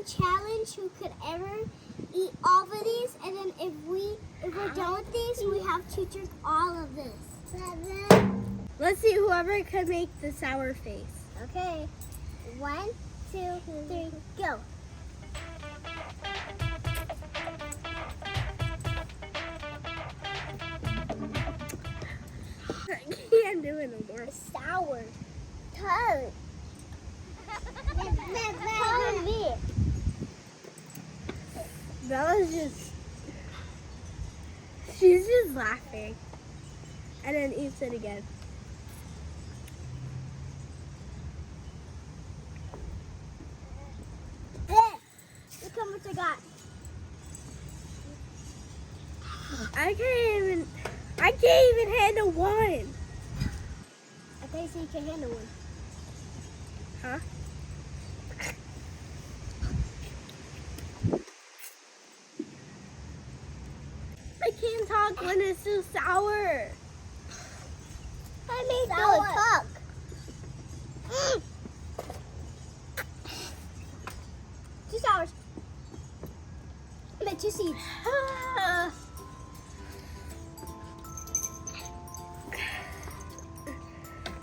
a challenge who could ever eat all of these, and then if we're done with these, we have to drink all of this. Let's see whoever can make the sour face. Okay. 1, 2, 3, go. I can't do it no more. It's sour. Turn. Turn me. Bella's she's just laughing. And then eats it again. Look how much I got. I can't even handle one. I thought you said you can handle one. Huh? I can't talk when it's too sour. I made sour talk. Mm. 2 sours. I made 2 seeds.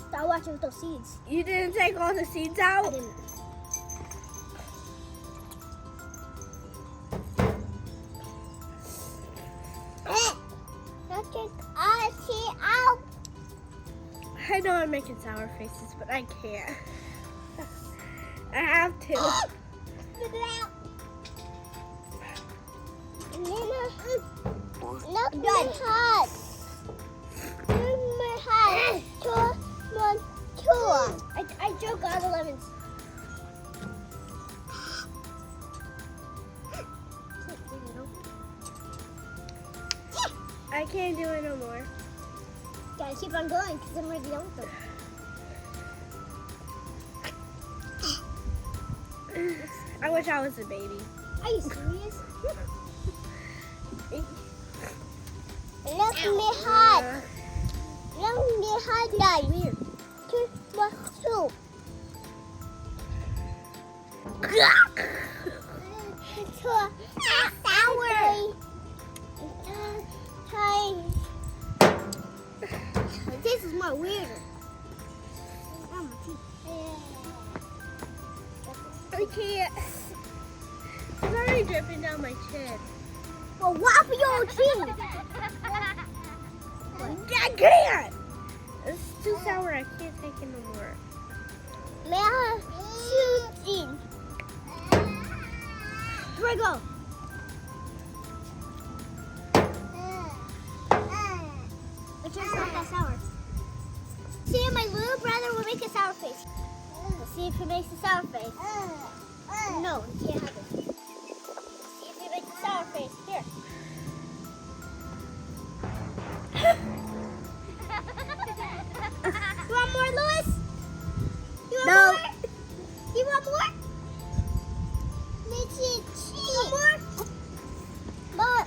Stop watching with those seeds. You didn't take all the seeds I out? didn't. Out. I know I'm making sour faces, but I can't. I have to. Spit it out. Look, my heart. Look, my heart. I drank all the lemons. I can't do it no more. Gotta keep on going because I'm already done with them. I wish I was a baby. Are you serious? Look me hot. Look me hot, guys. Weird. Too much soup. It's sour. This is more weirder. Oh, my teeth. I can't. It's already dripping down my chin. Well, whop your teeth. I can't. It's too sour. I can't take it no more. May I have shooting? Where I go? Which one's not that sour? See, my little brother will make a sour face. Let's see if he makes a sour face. No, you can't have it. See if he makes a sour face. Here. You want more, Louis? You want No. more? You want more? You want more?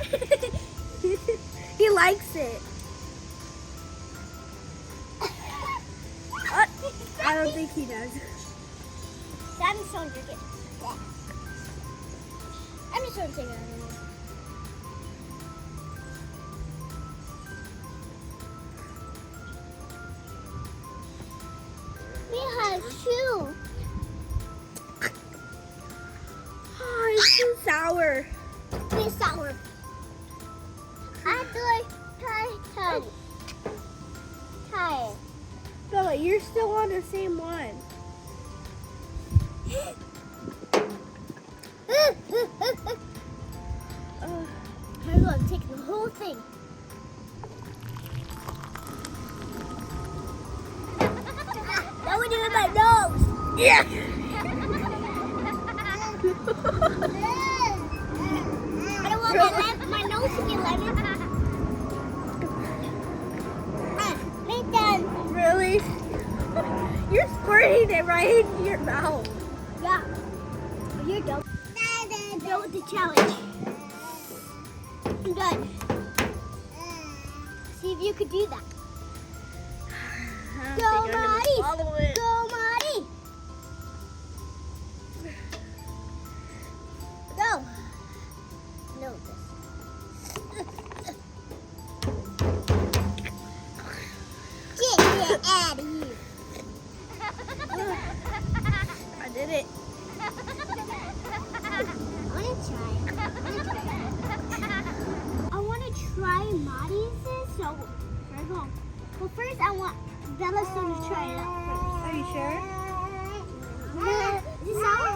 He likes it. I don't think he does. I'm just trying to drink it. I'm just trying to take it out of here. We have shoe. Oh, it's too sour. Be sour. I do tired. Bella, you're still on the same one. I'm taking the whole thing. That would do in my nose. Yeah. I don't want my nose to be lemon. Make done. Really? You're squirting it right into your mouth. Yeah. Oh, you're done. Go with the challenge. I'm done. See if you could do that. I don't Go, think I'm gonna Marty. swallow it. Go, Marty. out of here. I did it. I want to try Maddie's, so here I go. Well, first I want Bella's to try it out first. Are you sure? Is it sour?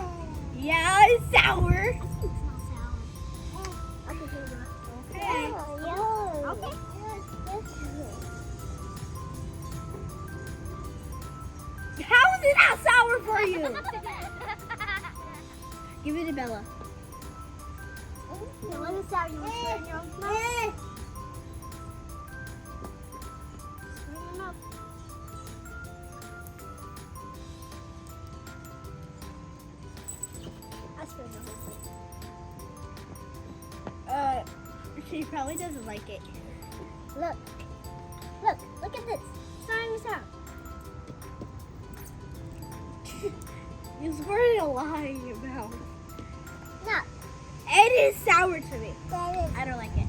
Yeah, it's sour. I think it smells sour. Okay, here we go. Okay. Okay. How is it not sour for you? Give it to Bella. It wasn't sour. You want to try it in your own mouth? Try it in your mouth. I spilled the whole thing. She probably doesn't like it. Look at this. It's not even sour. You squirted a lot in your mouth. No, It is sour to me. that is. I don't like it.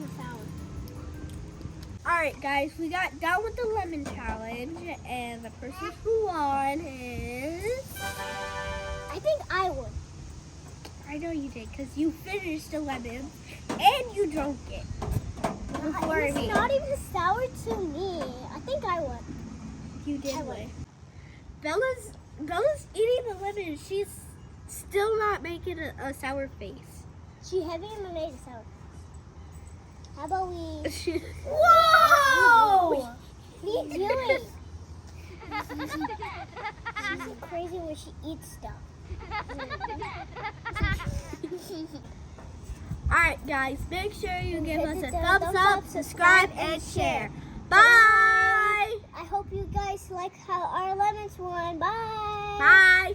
It's not sour. Alright guys, we got done with the lemon challenge and the person who won is... I think I would. I know you did because you finished the lemon and you drank it. Before It's me. not even sour to me. I think I would. You did I would. win. Bella's eating the lemon. She's still not making a sour face. She haven't even made a sour. How about we? Whoa! What are you doing? She's crazy when she eats stuff. Alright guys, make sure you give us a Hit the thumbs up, subscribe, and share. Bye! I hope you guys like how our lemons won. Bye. Bye!